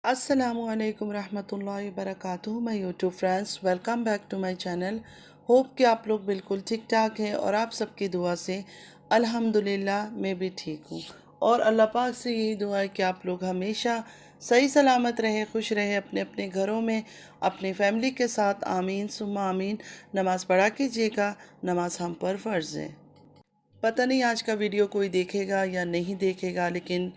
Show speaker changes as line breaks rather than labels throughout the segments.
अस्सलामुअलैकुम रहमतुल्लाहि वबरकातुहू। मैं YouTube friends welcome back to my channel. Hope कि आप लोग बिल्कुल ठीक ठाक हैं और आप सबकी दुआ से अल्हम्दुलिल्लाह मैं भी ठीक हूँ। और अल्लाह पाक से यही दुआ है कि आप लोग हमेशा सही सलामत रहें, खुश रहें अपने अपने घरों में अपनी फैमिली के साथ। आमीन सुम्मा आमीन। नमाज़ पढ़ा कीजिएगा, नमाज हम पर फ़र्ज़ है। पता नहीं आज का वीडियो कोई देखेगा या नहीं देखेगा, लेकिन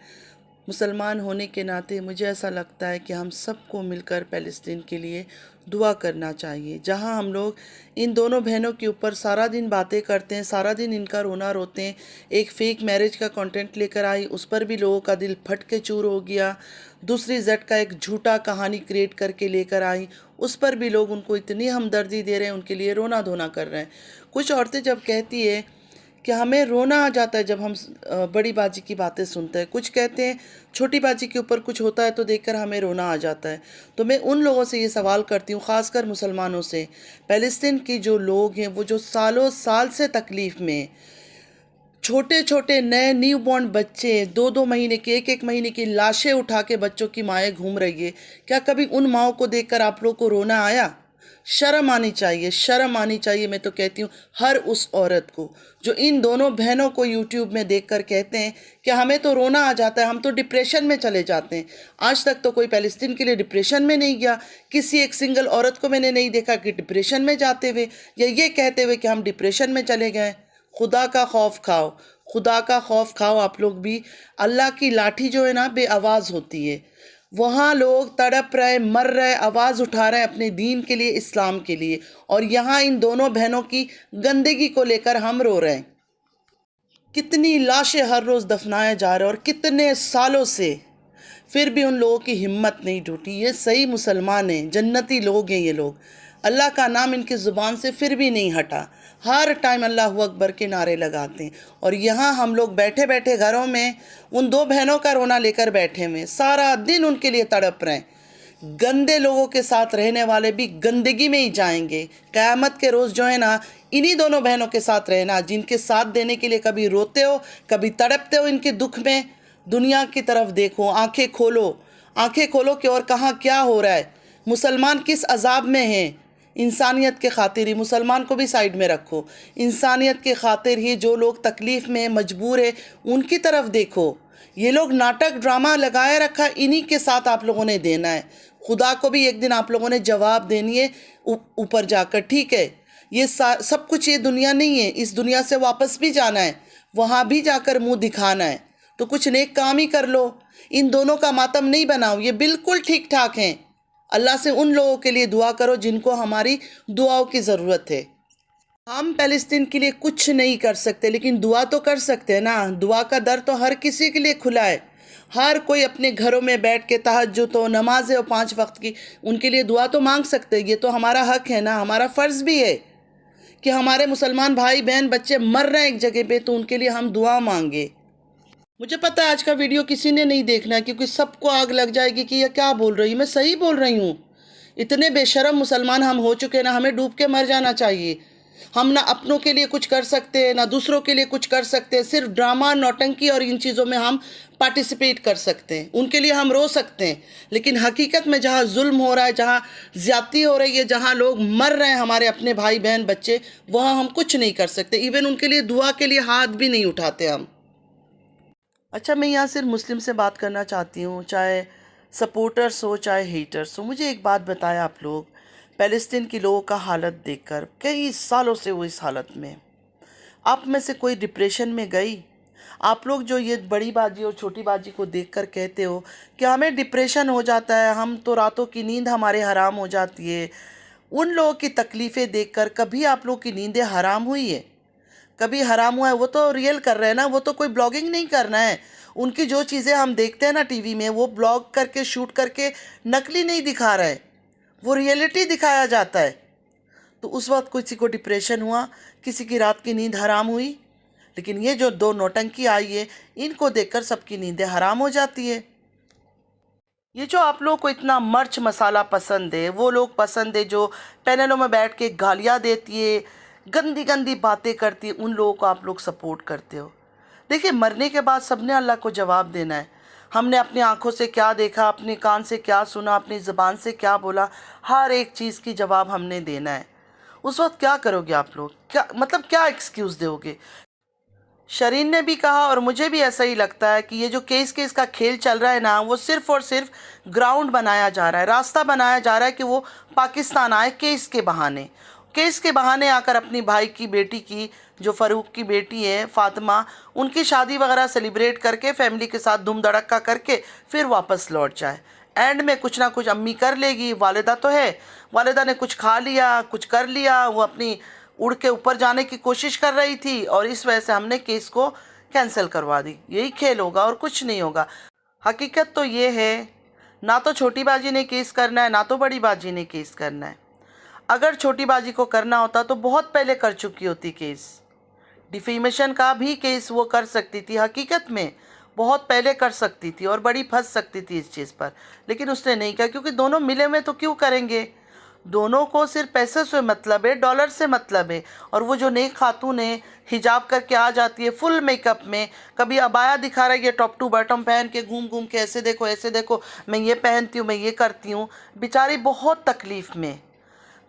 मुसलमान होने के नाते मुझे ऐसा लगता है कि हम सबको मिलकर फ़लस्तीन के लिए दुआ करना चाहिए। जहां हम लोग इन दोनों बहनों के ऊपर सारा दिन बातें करते हैं, सारा दिन इनका रोना रोते हैं। एक फ़ेक मैरिज का कंटेंट लेकर आई, उस पर भी लोगों का दिल फट के चूर हो गया। दूसरी जट का एक झूठा कहानी क्रिएट करके लेकर आई, उस पर भी लोग उनको इतनी हमदर्दी दे रहे हैं, उनके लिए रोना धोना कर रहे हैं। कुछ औरतें जब कहती है कि हमें रोना आ जाता है जब हम बड़ी बाजी की बातें सुनते हैं, कुछ कहते हैं छोटी बाजी के ऊपर कुछ होता है तो देखकर हमें रोना आ जाता है। तो मैं उन लोगों से ये सवाल करती हूँ, ख़ासकर मुसलमानों से, फ़लस्तीन की जो लोग हैं वो जो सालों साल से तकलीफ़ में, छोटे छोटे नए न्यू बॉर्न बच्चे, दो दो महीने की, एक एक महीने की लाशें उठा के बच्चों की माएँ घूम रही है। क्या कभी उन माओं को देखकर आप लोग को रोना आया? शर्म आनी चाहिए, शर्म आनी चाहिए। मैं तो कहती हूँ हर उस औरत को जो इन दोनों बहनों को यूट्यूब में देखकर कहते हैं कि हमें तो रोना आ जाता है, हम तो डिप्रेशन में चले जाते हैं। आज तक तो कोई फ़लस्तीन के लिए डिप्रेशन में नहीं गया। किसी एक सिंगल औरत को मैंने नहीं देखा कि डिप्रेशन में जाते हुए या ये कहते हुए कि हम डिप्रेशन में चले गए। खुदा का खौफ खाओ, खुदा का खौफ खाओ आप लोग भी। अल्लाह की लाठी जो है ना बेआवाज़ होती है। वहाँ लोग तड़प रहे, मर रहे, आवाज़ उठा रहे हैं अपने दीन के लिए, इस्लाम के लिए, और यहाँ इन दोनों बहनों की गंदगी को लेकर हम रो रहे हैं। कितनी लाशें हर रोज़ दफनाए जा रहे हैं और कितने सालों से, फिर भी उन लोगों की हिम्मत नहीं टूटी। ये सही मुसलमान हैं, जन्नती लोग हैं ये लोग। अल्लाह का नाम इनकी ज़ुबान से फिर भी नहीं हटा। हर टाइम अल्लाह अकबर के नारे लगाते हैं। और यहाँ हम लोग बैठे बैठे घरों में उन दो बहनों का रोना लेकर बैठे हुए, सारा दिन उनके लिए तड़प रहे हैं। गंदे लोगों के साथ रहने वाले भी गंदगी में ही जाएंगे। क़यामत के रोज़ जो है ना, इन्हीं दोनों बहनों के साथ रहना, जिनके साथ देने के लिए कभी रोते हो, कभी तड़पते हो इनके दुख में। दुनिया की तरफ देखो, आंखें खोलो, आंखें खोलो कि और कहाँ क्या हो रहा है। मुसलमान किस अजाब में हैं। इंसानियत के खातिर ही, मुसलमान को भी साइड में रखो, इंसानियत के खातिर ही जो लोग तकलीफ़ में मजबूर है उनकी तरफ देखो। ये लोग नाटक ड्रामा लगाए रखा, इन्हीं के साथ आप लोगों ने देना है। खुदा को भी एक दिन आप लोगों ने जवाब देनी है ऊपर जाकर। ठीक है, ये सब कुछ ये दुनिया नहीं है, इस दुनिया से वापस भी जाना है, वहाँ भी जाकर मुंह दिखाना है। तो कुछ नेक काम ही कर लो, इन दोनों का मातम नहीं बनाओ। ये बिल्कुल ठीक ठाक हैं। अल्लाह से उन लोगों के लिए दुआ करो जिनको हमारी दुआओं की ज़रूरत है। हम फ़लस्तीन के लिए कुछ नहीं कर सकते, लेकिन दुआ तो कर सकते हैं ना। दुआ का दर तो हर किसी के लिए खुला है। हर कोई अपने घरों में बैठ के तहज्जुद हो, नमाज़ें हो 5 वक्त की, उनके लिए दुआ तो मांग सकते हैं। ये तो हमारा हक है ना, हमारा फ़र्ज़ भी है कि हमारे मुसलमान भाई बहन बच्चे मर रहे हैं एक जगह पे, तो उनके लिए हम दुआ मांगे। मुझे पता है आज का वीडियो किसी ने नहीं देखना है, क्योंकि सबको आग लग जाएगी कि ये क्या बोल रही हूँ। मैं सही बोल रही हूँ। इतने बेशरम मुसलमान हम हो चुके हैं ना, हमें डूब के मर जाना चाहिए। हम ना अपनों के लिए कुछ कर सकते हैं, ना दूसरों के लिए कुछ कर सकते हैं। सिर्फ ड्रामा, नौटंकी और इन चीज़ों में हम पार्टिसिपेट कर सकते हैं, उनके लिए हम रो सकते हैं। लेकिन हकीकत में जहाँ जुल्म हो रहा है, जहाँ ज़्यादती हो रही है, जहाँ लोग मर रहे हैं हमारे अपने भाई बहन बच्चे, वहाँ हम कुछ नहीं कर सकते। इवन उनके लिए दुआ के लिए हाथ भी नहीं उठाते हम। अच्छा, मैं यहाँ सिर्फ मुस्लिम से बात करना चाहती हूँ, चाहे सपोर्टर्स हो चाहे हेटर्स हो। मुझे एक बात बताएं आप लोग, फ़लस्तीन के लोगों का हालत देखकर, कई सालों से वो इस हालत में, आप में से कोई डिप्रेशन में गई? आप लोग जो ये बड़ी बाजी और छोटी बाजी को देखकर कहते हो कि हमें डिप्रेशन हो जाता है, हम तो रातों की नींद हमारे हराम हो जाती है, उन लोगों की तकलीफ़ें देखकर कभी आप लोग की नींदें हराम हुई है? कभी हराम हुआ है? वो तो रियल कर रहे हैं ना, वो तो कोई ब्लॉगिंग नहीं करना है। उनकी जो चीज़ें हम देखते हैं ना टीवी में, वो ब्लॉग करके शूट करके नकली नहीं दिखा रहा है, वो रियलिटी दिखाया जाता है। तो उस वक्त किसी को डिप्रेशन हुआ, किसी की रात की नींद हराम हुई। लेकिन ये जो दो नौटंकी आई है, इनको देखकर सबकी नींदें हराम हो जाती है। ये जो आप लोगों को इतना मिर्च मसाला पसंद है, वो लोग पसंद है जो पैनलों में बैठ के गालियाँ देती है, गंदी गंदी बातें करती है, उन लोगों को आप लोग सपोर्ट करते हो। देखिए, मरने के बाद सबने अल्लाह को जवाब देना है। हमने अपनी आंखों से क्या देखा, अपने कान से क्या सुना, अपनी ज़बान से क्या बोला, हर एक चीज़ की जवाब हमने देना है। उस वक्त क्या करोगे आप लोग? क्या मतलब क्या एक्सक्यूज़ दोगे? शरीन ने भी कहा और मुझे भी ऐसा ही लगता है कि ये जो केस केस का खेल चल रहा है ना, वो सिर्फ़ और सिर्फ ग्राउंड बनाया जा रहा है, रास्ता बनाया जा रहा है कि वो पाकिस्तान आए केस के बहाने। केस के बहाने आकर अपनी भाई की बेटी की, जो फ़ारूक की बेटी है फ़ातिमा, उनकी शादी वगैरह सेलिब्रेट करके फैमिली के साथ धूम धड़क्का करके फिर वापस लौट जाए। एंड में कुछ ना कुछ अम्मी कर लेगी, वालिदा तो है, वालिदा ने कुछ खा लिया, कुछ कर लिया, वो अपनी उड़ के ऊपर जाने की कोशिश कर रही थी और इस वजह से हमने केस को कैंसिल करवा दी। यही खेल होगा और कुछ नहीं होगा। हकीकत तो ये है, ना तो छोटी बाजी ने केस करना है, ना तो बड़ी बाजी ने केस करना है। अगर छोटी बाजी को करना होता तो बहुत पहले कर चुकी होती केस। डिफेमेशन का भी केस वो कर सकती थी, हकीकत में बहुत पहले कर सकती थी और बड़ी फंस सकती थी इस चीज़ पर, लेकिन उसने नहीं किया क्योंकि दोनों मिले हुए तो क्यों करेंगे। दोनों को सिर्फ पैसे से मतलब है, डॉलर से मतलब है। और वो जो नेक खातून है, हिजाब करके आ जाती है फुल मेकअप में, कभी अबाया दिखा रही है टॉप टू बॉटम पहन के, घूम घूम के ऐसे देखो मैं ये पहनती हूँ, मैं ये करती हूँ, बेचारी बहुत तकलीफ़ में।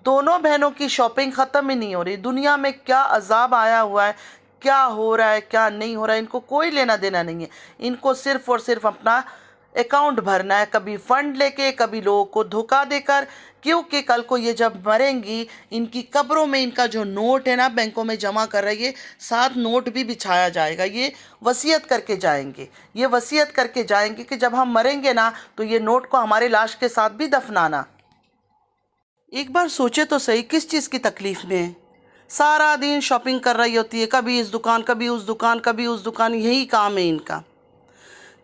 दोनों बहनों की शॉपिंग ख़त्म ही नहीं हो रही। दुनिया में क्या अजाब आया हुआ है, क्या हो रहा है क्या नहीं हो रहा है, इनको कोई लेना देना नहीं है। इनको सिर्फ़ और सिर्फ अपना अकाउंट भरना है, कभी फ़ंड लेके, कभी लोगों को धोखा देकर, क्योंकि कल को ये जब मरेंगी, इनकी कब्रों में इनका जो नोट है ना बैंकों में जमा कर रही है, साथ नोट भी बिछाया जाएगा। ये वसीयत करके जाएंगे, ये वसीयत करके जाएंगे कि जब हम मरेंगे ना तो ये नोट को हमारे लाश के साथ भी दफनाना। एक बार सोचे तो सही, किस चीज़ की तकलीफ़ में है। सारा दिन शॉपिंग कर रही होती है, कभी इस दुकान, कभी उस दुकान, कभी उस दुकान, यही काम है इनका।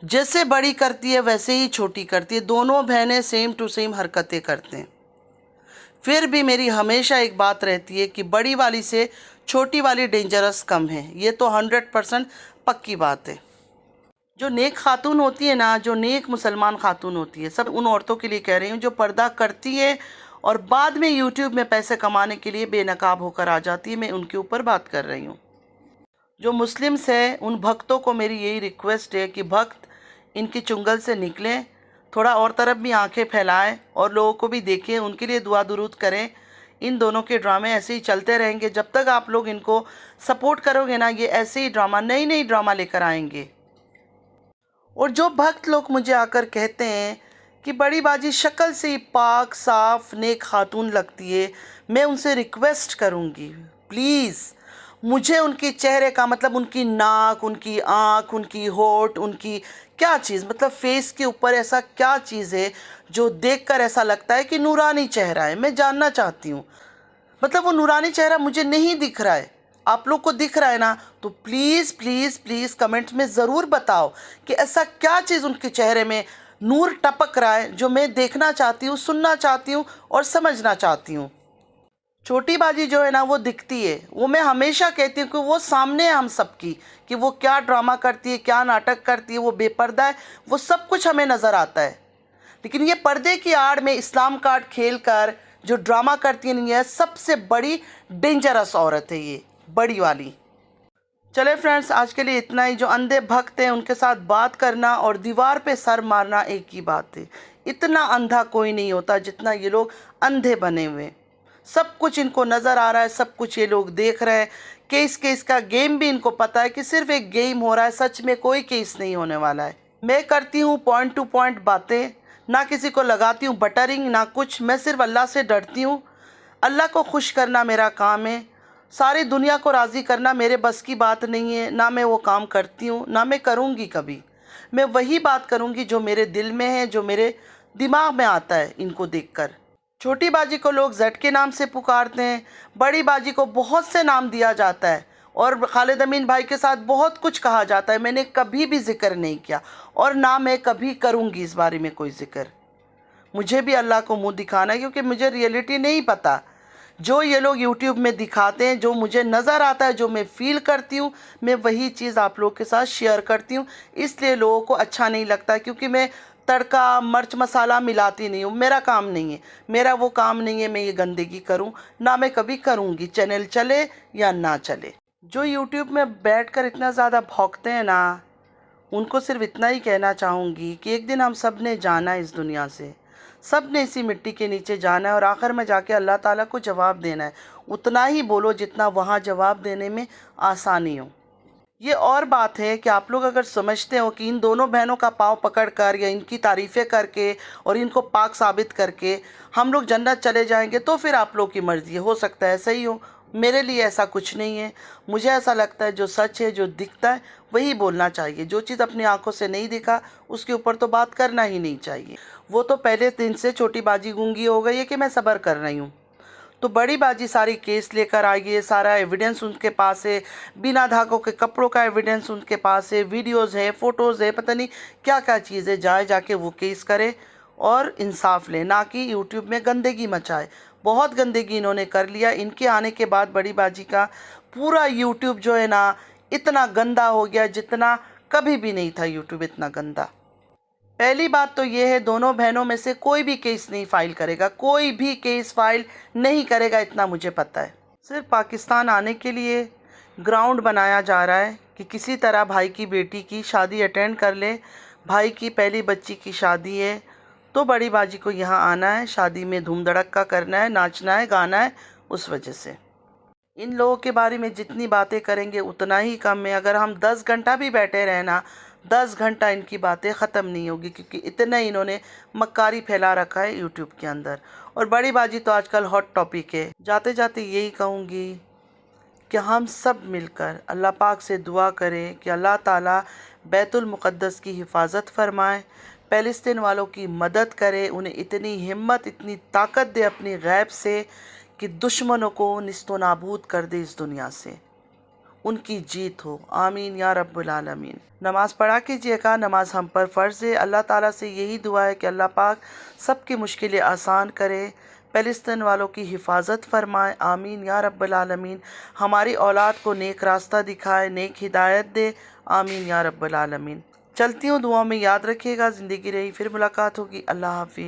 जैसे बड़ी करती है वैसे ही छोटी करती है। दोनों बहनें सेम टू सेम हरकतें करते हैं। फिर भी मेरी हमेशा एक बात रहती है कि बड़ी वाली से छोटी वाली डेंजरस कम है। ये तो 100% पक्की बात है। जो नेक खातून होती है ना, जो नेक मुसलमान खातून होती है, सब उन औरतों के लिए कह रही हूँ जो पर्दा करती है और बाद में यूट्यूब में पैसे कमाने के लिए बेनकाब होकर आ जाती है, मैं उनके ऊपर बात कर रही हूँ। जो मुस्लिम्स हैं उन भक्तों को मेरी यही रिक्वेस्ट है कि भक्त इनकी चुंगल से निकलें, थोड़ा और तरफ भी आंखें फैलाएं और लोगों को भी देखें, उनके लिए दुआ दुरूद करें। इन दोनों के ड्रामे ऐसे ही चलते रहेंगे जब तक आप लोग इनको सपोर्ट करोगे ना, ये ऐसे ही ड्रामा, नई नई ड्रामा लेकर आएंगे। और जो भक्त लोग मुझे आकर कहते हैं कि बड़ी बाजी शक्ल से ही पाक साफ नेक खातून लगती है, मैं उनसे रिक्वेस्ट करूँगी प्लीज़ मुझे उनके चेहरे का मतलब, उनकी नाक, उनकी आँख, उनकी होठ, उनकी क्या चीज़, मतलब फेस के ऊपर ऐसा क्या चीज़ है जो देखकर ऐसा लगता है कि नूरानी चेहरा है। मैं जानना चाहती हूँ, मतलब वो नूरानी चेहरा मुझे नहीं दिख रहा है, आप लोग को दिख रहा है ना, तो प्लीज़ प्लीज़ प्लीज़ कमेंट में ज़रूर बताओ कि ऐसा क्या चीज़ उनके चेहरे में नूर टपक रहा है जो मैं देखना चाहती हूँ, सुनना चाहती हूँ और समझना चाहती हूँ। छोटी बाजी जो है ना वो दिखती है, वो मैं हमेशा कहती हूँ कि वो सामने है हम सबकी, कि वो क्या ड्रामा करती है, क्या नाटक करती है, वो बेपर्दा है, वो सब कुछ हमें नज़र आता है। लेकिन ये पर्दे की आड़ में इस्लाम कार्ड खेल कर जो ड्रामा करती है, नहीं है, सबसे बड़ी डेंजरस औरत है ये, बड़ी वाली। चले फ्रेंड्स, आज के लिए इतना ही। जो अंधे भक्त हैं उनके साथ बात करना और दीवार पे सर मारना एक ही बात है। इतना अंधा कोई नहीं होता जितना ये लोग अंधे बने हुए। सब कुछ इनको नज़र आ रहा है, सब कुछ ये लोग देख रहे हैं। केस केस का गेम भी इनको पता है कि सिर्फ एक गेम हो रहा है, सच में कोई केस नहीं होने वाला है। मैं करती हूँ पॉइंट टू पॉइंट बातें, ना किसी को लगाती हूँ बटरिंग, ना कुछ। मैं सिर्फ अल्लाह से डरती हूँ। अल्लाह को खुश करना मेरा काम है, सारी दुनिया को राज़ी करना मेरे बस की बात नहीं है। ना मैं वो काम करती हूँ, ना मैं करूँगी कभी। मैं वही बात करूँगी जो मेरे दिल में है, जो मेरे दिमाग में आता है इनको देखकर। छोटी बाजी को लोग जेड के नाम से पुकारते हैं, बड़ी बाजी को बहुत से नाम दिया जाता है और खालिद अमीन भाई के साथ बहुत कुछ कहा जाता है। मैंने कभी भी जिक्र नहीं किया और ना मैं कभी करूँगी इस बारे में कोई जिक्र। मुझे भी अल्लाह को मुंह दिखाना है क्योंकि मुझे रियलिटी नहीं पता। जो ये लोग यूट्यूब में दिखाते हैं, जो मुझे नज़र आता है, जो मैं फ़ील करती हूँ, मैं वही चीज़ आप लोग के साथ शेयर करती हूँ। इसलिए लोगों को अच्छा नहीं लगता क्योंकि मैं तड़का मिर्च मसाला मिलाती नहीं हूँ। मेरा काम नहीं है, मेरा वो काम नहीं है मैं ये गंदगी करूँ, ना मैं कभी करूँगी, चैनल चले या ना चले। जो यूट्यूब में बैठकर इतना ज़्यादा भौंकते हैं ना, उनको सिर्फ इतना ही कहना चाहूँगी कि एक दिन हम सब ने जाना है इस दुनिया से, सब ने इसी मिट्टी के नीचे जाना है और आखिर में जाके अल्लाह ताला को जवाब देना है। उतना ही बोलो जितना वहाँ जवाब देने में आसानी हो। ये और बात है कि आप लोग अगर समझते हो कि इन दोनों बहनों का पाँव पकड़ कर या इनकी तारीफ़ें करके और इनको पाक साबित करके हम लोग जन्नत चले जाएंगे, तो फिर आप लोग की मर्ज़ी है, हो सकता है सही हो। मेरे लिए ऐसा कुछ नहीं है। मुझे ऐसा लगता है जो सच है, जो दिखता है वही बोलना चाहिए। जो चीज़ अपनी आंखों से नहीं दिखा उसके ऊपर तो बात करना ही नहीं चाहिए। वो तो पहले दिन से छोटी बाजी गूंगी हो गई है कि मैं सब्र कर रही हूँ। तो बड़ी बाजी सारी केस लेकर आई है, सारा एविडेंस उनके पास है, बिना धागों के कपड़ों का एविडेंस उनके पास है, वीडियोज़ है, फ़ोटोज़ है, पता नहीं क्या क्या चीज़ है। जाके वो केस करे और इंसाफ ले, ना कि यूट्यूब में गंदगी मचाए। बहुत गंदगी इन्होंने कर लिया। इनके आने के बाद बड़ी बाजी का पूरा यूट्यूब जो है ना इतना गंदा हो गया जितना कभी भी नहीं था यूट्यूब इतना गंदा। पहली बात तो ये है, दोनों बहनों में से कोई भी केस नहीं फाइल करेगा, कोई भी केस फाइल नहीं करेगा, इतना मुझे पता है। सिर्फ पाकिस्तान आने के लिए ग्राउंड बनाया जा रहा है कि किसी तरह भाई की बेटी की शादी अटेंड कर ले। भाई की पहली बच्ची की शादी है तो बड़ी बाजी को यहाँ आना है, शादी में धूम धड़क्का करना है, नाचना है, गाना है। उस वजह से इन लोगों के बारे में जितनी बातें करेंगे उतना ही कम है। अगर हम 10 घंटा भी बैठे रहना, 10 घंटा इनकी बातें ख़त्म नहीं होगी, क्योंकि इतना इन्होंने मक्कारी फैला रखा है यूट्यूब के अंदर। और बड़ी बाजी तो आजकल हॉट टॉपिक है। जाते जाते यही कहूँगी कि हम सब मिलकर अल्लाह पाक से दुआ करें कि अल्लाह ताला बैतुल मुक़द्दस की हिफाजत फरमाए, फ़लस्तीन वालों की मदद करे, उन्हें इतनी हिम्मत, इतनी ताकत दे अपनी गैब से कि दुश्मनों को निस्तो नाबूद कर दे इस दुनिया से, उनकी जीत हो। आमीन या रब्बुल आलमीन। नमाज़ पढ़ा कीजिएगा, नमाज हम पर फ़र्ज़ है। अल्लाह ताला से यही दुआ है कि अल्लाह पाक सबकी मुश्किलें आसान करे, फ़लस्तीन वालों की हिफाजत फरमाए। आमीन या रब्बुल आलमीन। हमारी औलाद को नेक रास्ता दिखाए, नेक हिदायत दे। आमीन या रब्बुल आलमीन। चलती हूँ, दुआ में याद रखिएगा। ज़िंदगी रही फिर मुलाकात होगी। अल्लाह हाफ़िज़।